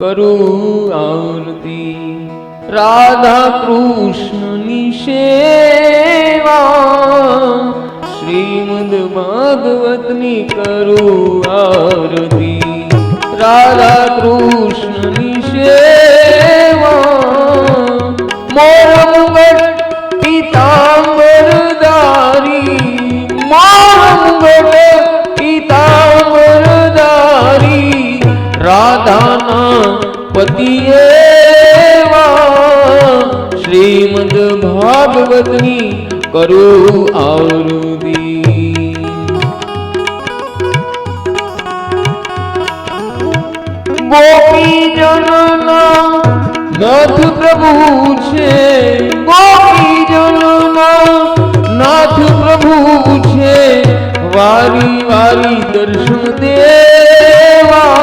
કરું આરતી રાધા કૃષ્ણની સેવા શ્રીમદ ભાગવતની કરું આરતી રાધા કૃષ્ણની સેવા મોર મુગટ પીતાંબરધારી મોર મુગટ પીતાંબરધારી રાધાના પતિએ શ્રીમદ ભાગવતની કરું આરતી ગોપીજનના નાથ પ્રભુ છે ગોપીજનના નાથ પ્રભુ છે વારી વારી દર્શન દેવા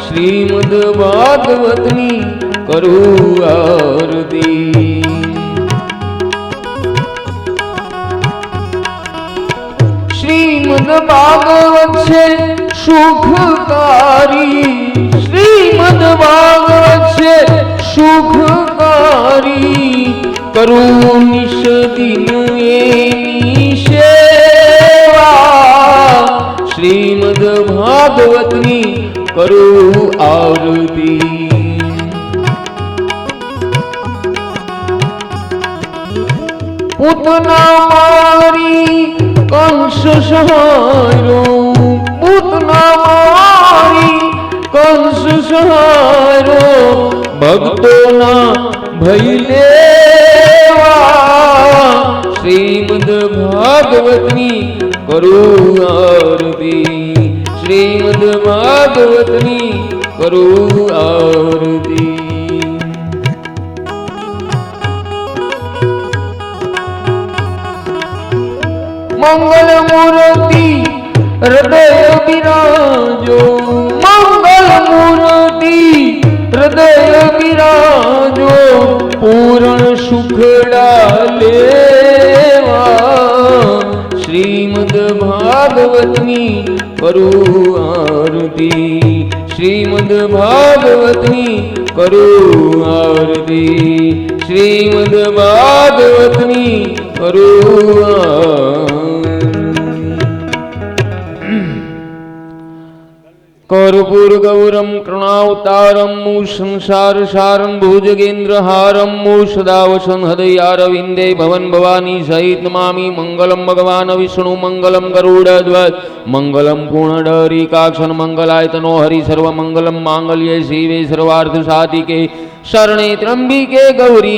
શ્રીમદ ભાગવતની કરું આરતી શ્રીમદ ભાગવત છે સુખકારી શ્રીમદ ભાગવત છે સુખકારી કરું નિષદિન એની સેવા શ્રીમદ ભાગવતની કરું આરતી પૂતના મારી કંસ સહારો પૂતના મારી કંસ સહારો ભક્તોના ભય લેવા શ્રીમદ ભાગવતની કરું આરતી શ્રીમદ ભાગવતની કરું આરતી મંગલ મૂર્તિ હૃદય બિરાજો મંગલ મૂર્તિ હૃદય બિરાજો પૂર્ણ સુખડા લેવા શ્રીમદ ભાગવતની કરું આરતી શ્રીમદ ભાગવતની કરું આરતી શ્રીમદ ભાગવતની કરું कर्पूर गौरम कृणावतारम संसार सारं भुजगेन्द्र हारम सदा वसन हृदयारविंदे भवन भवानी सहित नमामि मंगलम भगवान विष्णु मंगलम गरुड़ध्वज मंगलम पूर्णडरिकाक्षन मंगलायतनो हरि सर्व मंगलम मांगल्ये शिवे सर्वार्थ साधिके शरणे त्र्यंबिके गौरी